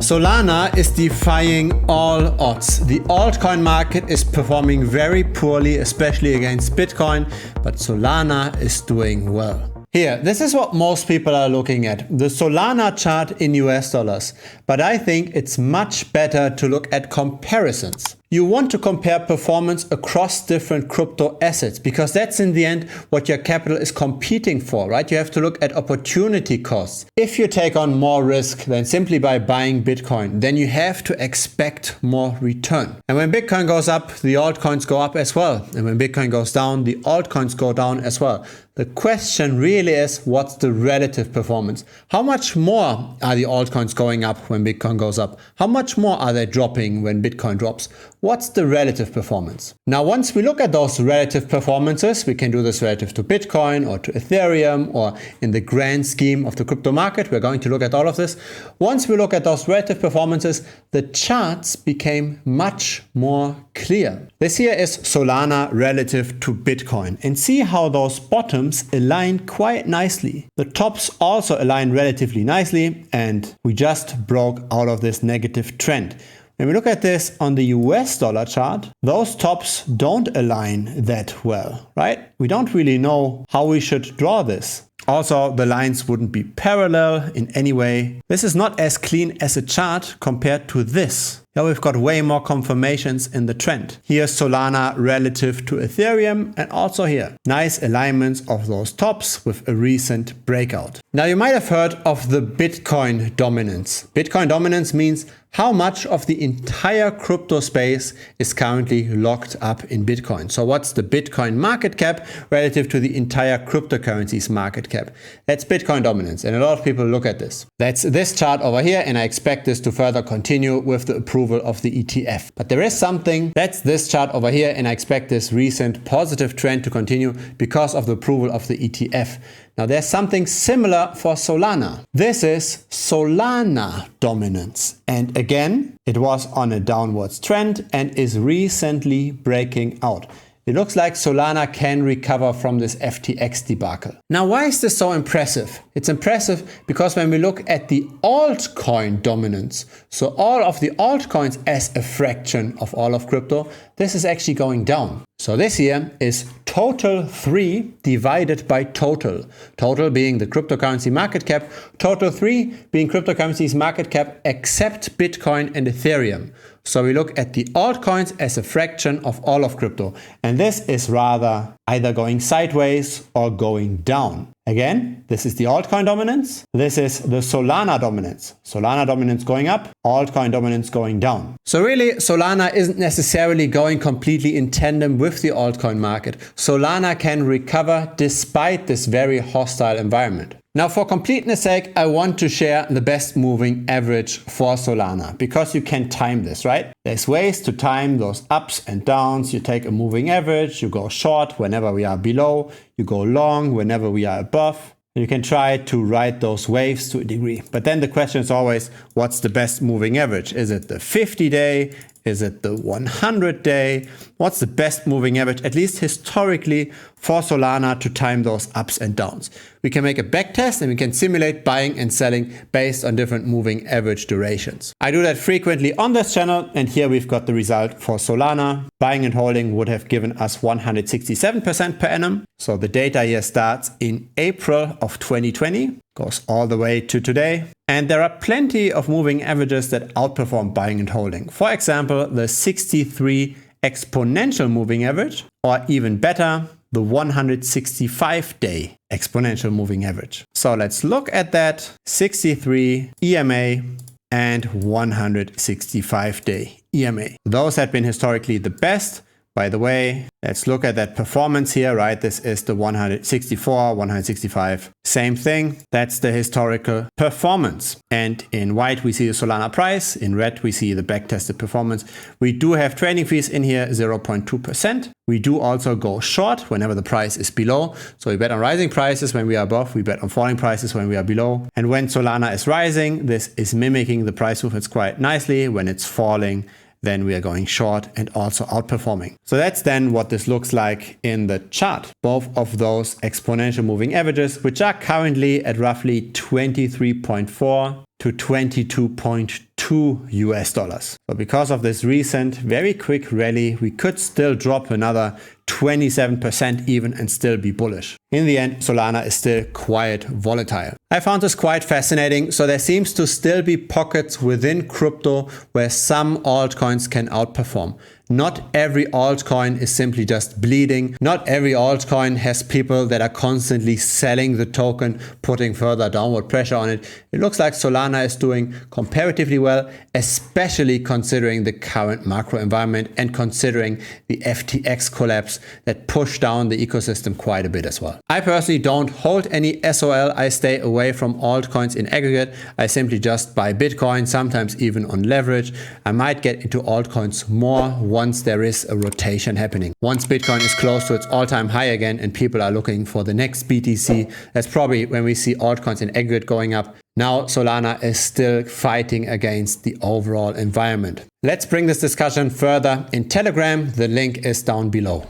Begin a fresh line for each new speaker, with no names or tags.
Solana is defying all odds. The altcoin market is performing very poorly, especially against Bitcoin, but Solana is doing well. Here, this is what most people are looking at, the Solana chart in US dollars. But I think it's much better to look at comparisons. You want to compare performance across different crypto assets because that's in the end what your capital is competing for, right? You have to look at opportunity costs. If you take on more risk than simply by buying Bitcoin, then you have to expect more return. And when Bitcoin goes up, the altcoins go up as well. And when Bitcoin goes down, the altcoins go down as well. The question really is, what's the relative performance? How much more are the altcoins going up when Bitcoin goes up? How much more are they dropping when Bitcoin drops? What's the relative performance? Now, once we look at those relative performances, we can do this relative to Bitcoin or to Ethereum or in the grand scheme of the crypto market. We're going to look at all of this. Once we look at those relative performances, the charts became much more clear. This here is Solana relative to Bitcoin, and see how those bottoms align quite nicely. The tops also align relatively nicely, and we just broke out of this negative trend. When we look at this on the US dollar chart, those tops don't align that well, right? We don't really know how we should draw this. Also, the lines wouldn't be parallel in any way. This is not as clean as a chart compared to this. Here we've got way more confirmations in the trend. Here's Solana relative to Ethereum, and also here, nice alignments of those tops with a recent breakout. Now you might have heard of the Bitcoin dominance. Bitcoin dominance means how much of the entire crypto space is currently locked up in Bitcoin. So what's the Bitcoin market cap relative to the entire cryptocurrencies market cap? That's Bitcoin dominance, and a lot of people look at this. That's this chart over here, and I expect this to further continue with the approval of the ETF. But there is something, that's this chart over here, and I expect this recent positive trend to continue because of the approval of the ETF. Now there's something similar for Solana. This is Solana dominance. And again, it was on a downwards trend and is recently breaking out. It looks like Solana can recover from this FTX debacle. Now, why is this so impressive? It's impressive because when we look at the altcoin dominance, so all of the altcoins as a fraction of all of crypto, this is actually going down. So this here is total 3 divided by total. Total being the cryptocurrency market cap, total 3 being cryptocurrency's market cap except Bitcoin and Ethereum. So we look at the altcoins as a fraction of all of crypto. And this is rather either going sideways or going down. Again, this is the altcoin dominance. This is the Solana dominance. Solana dominance going up, altcoin dominance going down. So really, Solana isn't necessarily going completely in tandem with the altcoin market. Solana can recover despite this very hostile environment. Now, for completeness sake, I want to share the best moving average for Solana because you can time this, right? There's ways to time those ups and downs. You take a moving average, you go short whenever we are below, you go long whenever we are above. You can try to ride those waves to a degree. But then the question is always, what's the best moving average? Is it the 50-day? Is it the 100-day? What's the best moving average, at least historically, for Solana to time those ups and downs? We can make a backtest and we can simulate buying and selling based on different moving average durations. I do that frequently on this channel, and here we've got the result for Solana. Buying and holding would have given us 167% per annum. So the data here starts in April of 2020, goes all the way to today. And there are plenty of moving averages that outperform buying and holding. For example, the 63 exponential moving average, or even better, the 165-day exponential moving average. So let's look at that 63 EMA and 165-day EMA. Those have been historically the best. By the way, let's look at that performance here, right? This is the 164, 165, same thing. That's the historical performance. And in white, we see the Solana price. In red, we see the backtested performance. We do have trading fees in here, 0.2%. We do also go short whenever the price is below. So we bet on rising prices when we are above. We bet on falling prices when we are below. And when Solana is rising, this is mimicking the price movements quite nicely. When it's falling, then we are going short and also outperforming. So that's then what this looks like in the chart. Both of those exponential moving averages, which are currently at roughly 23.4 to 22.2 US dollars. So because of this recent very quick rally, we could still drop another 27% even and still be bullish. In the end, Solana is still quite volatile. I found this quite fascinating. So there seems to still be pockets within crypto where some altcoins can outperform. Not every altcoin is simply just bleeding. Not every altcoin has people that are constantly selling the token, putting further downward pressure on it. It looks like Solana is doing comparatively well, especially considering the current macro environment and considering the FTX collapse that pushed down the ecosystem quite a bit as well. I personally don't hold any SOL. I stay away from altcoins in aggregate. I simply just buy Bitcoin, sometimes even on leverage. I might get into altcoins more once there is a rotation happening. Once Bitcoin is close to its all-time high again and people are looking for the next BTC, that's probably when we see altcoins in aggregate going up. Now Solana is still fighting against the overall environment. Let's bring this discussion further in Telegram. The link is down below.